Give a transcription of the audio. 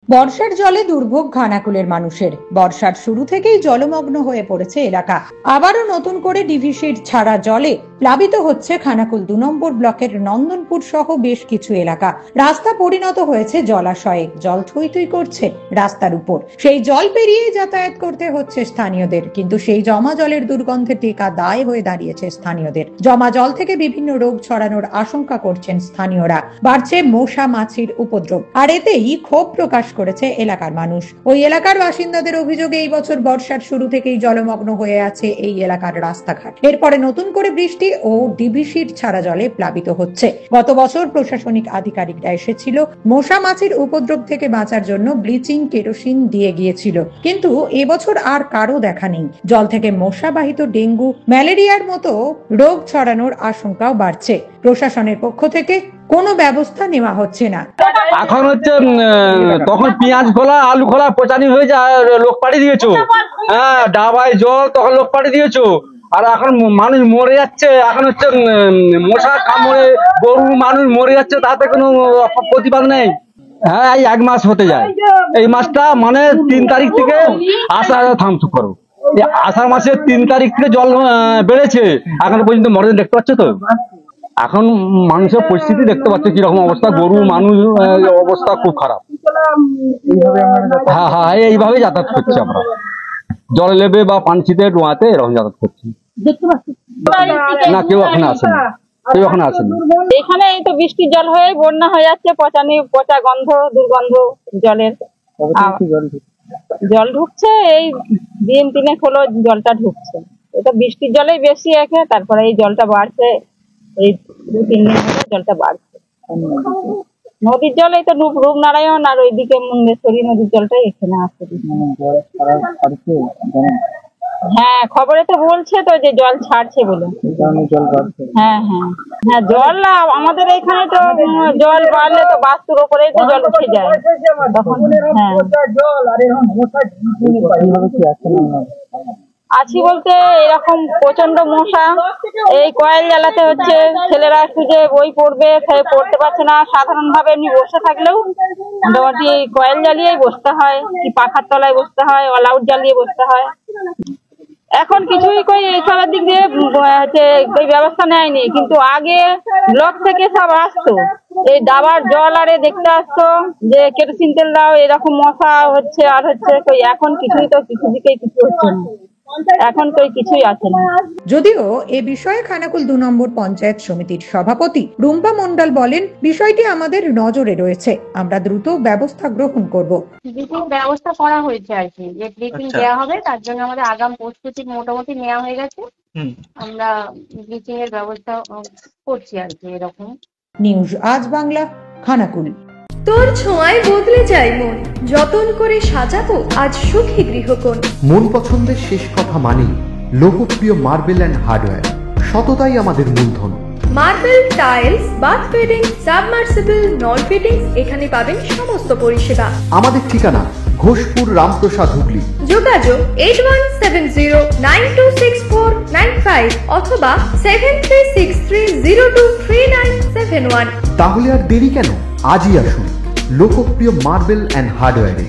বর্ষার জলে দুর্ভোগ খানাকুলের মানুষের। বর্ষার শুরু থেকেই জলমগ্ন হয়ে পড়েছে এলাকা। আবারও নতুন করে ডিভিসির ছাড়া জলে প্লাবিত হচ্ছে খানাকুল ২ নম্বর ব্লকের নন্দনপুর সহ বেশ কিছু এলাকা। রাস্তা পরিণত হয়েছে জলাশয়ে, জল থই থই করছে রাস্তার উপর। সেই জল পেরিয়ে যাতায়াত করতে হচ্ছে স্থানীয়দের, কিন্তু সেই জমা জলের দুর্গন্ধে টেকা দায় হয়ে দাঁড়িয়েছে স্থানীয়দের। জমা জল থেকে বিভিন্ন রোগ ছড়ানোর আশঙ্কা করছেন স্থানীয়রা। বাড়ছে মশা মাছির উপদ্রব, আর এতেই ক্ষোভ প্রকাশ করেছে এলাকার মানুষ। ওই এলাকার বাসিন্দাদের অভিযোগে এই বছর বর্ষার শুরু থেকেই জলমগ্ন হয়ে আছে এই এলাকার রাস্তাঘাট। এরপরে নতুন করে বৃষ্টি ও ডিভিসির ছাড়া জলে প্লাবিত হচ্ছে। গত বছর প্রশাসনিক আধিকারিকরা এসেছিল, মশা মাছির উপদ্রব থেকে বাঁচার জন্য ব্লিচিং কেরোসিন দিয়ে গিয়েছিল, কিন্তু এবছর আর কারো দেখা নেই। জল থেকে মশাবাহিত ডেঙ্গু, ম্যালেরিয়ার মতো রোগ ছড়ানোর আশঙ্কাও বাড়ছে। প্রশাসনের পক্ষ থেকে কোনো ব্যবস্থা নেওয়া হচ্ছে না। এখন হচ্ছে তখন পেঁয়াজ খোলা, আলু খোলা পচানি হয়ে যায়, লোক পাঠিয়ে দিয়েছো। হ্যাঁ, ডাবায় জল, তখন লোক পাঠিয়ে দিয়েছো। আর এখন মানুষ মরে যাচ্ছে। এখন হচ্ছে মশা কামড়ে গরু মানুষ মরে যাচ্ছে, তাতে কোনো প্রতিবাদ নেই। হ্যাঁ, এই 1 মাস হতে যায়। এই মাসটা মানে 3 তারিখ থেকে আষাঢ় থামছু করো। আষাঢ় মাসের 3 তারিখ থেকে জল বেড়েছে, এখন পর্যন্ত মরে দেখতে পাচ্ছ তো। এখন মানুষের পরিস্থিতি দেখতে পাচ্ছে কিরকম অবস্থা, গরু মানুষ অবস্থা খুব খারাপ। হ্যাঁ হ্যাঁ, এইভাবে যাতায়াত করছি আমরা, জলে লেবে বা পানছিতে ডোয়াতে এরকম যাতায়াত করছি। না, কেউ এখানে আসেনি, কেউ এখানে আসেনি। এখানে এই তো বৃষ্টির জল হয়ে বন্যা হয়ে যাচ্ছে, পচা গন্ধ, দুর্গন্ধ জলের। জল ঢুকছে, এই 3 হলো জলটা ঢুকছে। এটা বৃষ্টির জলেই বেশি একে, তারপরে এই জলটা বাড়ছে, এই 2-3 দিন হলো জলটা বাড়ছে। নদীর জল এই তো রূপনারায়ণ আর ওইদিকে মুন্ডেশ্বরী নদীর জলটাই এখানে আসছে। হ্যাঁ, খবরে তো বলছে তো যে জল ছাড়ছে বলে। হ্যাঁ হ্যাঁ হ্যাঁ, জল আমাদের এখানে তো জল বাড়লে তো বাস্তুর ওপরেই তো জল উঠে যায় তখন। হ্যাঁ, আছি বলতে এরকম প্রচন্ড মশা। এই কয়েল জ্বালাতে হচ্ছে, ছেলেরা একটু যে বই পড়বে পড়তে পারছে না। সাধারণ ভাবে এমনি বসে থাকলেও মোটামুটি কয়েল জ্বালিয়েই বসতে হয়, কি পাখার তলায় বসতে হয়, অল আউট জ্বালিয়ে বসতে হয়। এখন কিছুই এইসবের দিক দিয়ে হচ্ছে ব্যবস্থা নেয়নি, কিন্তু আগে ব্লক থেকে সব আসতো, এই ডাবার জল আরে দেখতে আসতো যে কেরোসিন তেল দাও, এরকম মশা হচ্ছে আর হচ্ছে। এখন কিছুই তো কিছু দিকেই কিছু হচ্ছে না, এখন তো কিছুই আছে না। যদিও এ বিষয়ে খানাকুল 2 নম্বর পঞ্চায়েত সমিতির সভাপতি রুম্পা মন্ডল বলেন, বিষয়টি আমাদের নজরে রয়েছে, আমরা দ্রুত ব্যবস্থা গ্রহণ করব। ব্লিচিং ব্যবস্থা করা হয়েছে আর কি, যে ব্লিচিং দেওয়া হবে তার জন্য আমাদের আগাম প্রস্তুতি মোটামুটি নেওয়া হয়ে গেছে। আমরা ব্লিচিং এর ব্যবস্থা করছি আর কি। এরকম নিউজ আজ বাংলা, খানাকুল। তোর ছোঁয়ায় বদলে যায় মন, যতন করে সাজাবো আজ সুখী গৃহকোণ। মন পছন্দের শেষ কথা মানি লোকপ্রিয় মার্বেল অ্যান্ড হার্ডওয়্যার, সততাই আমাদের মূলধন। Marble, tiles, bath fitting, submersible, নল ফিটিং, এখানে পাবেন সমস্ত পরিষেবা। আমাদের ঠিকানা ঘোষপুর, রামপ্রসাদ, হুগলি। যোগাযোগ 8170926495 অথবা 7363023971। তাহলে আর দেরি কেন, আজই আসুন লোকপ্রিয় মার্বেল অ্যান্ড হার্ডওয়্যারে।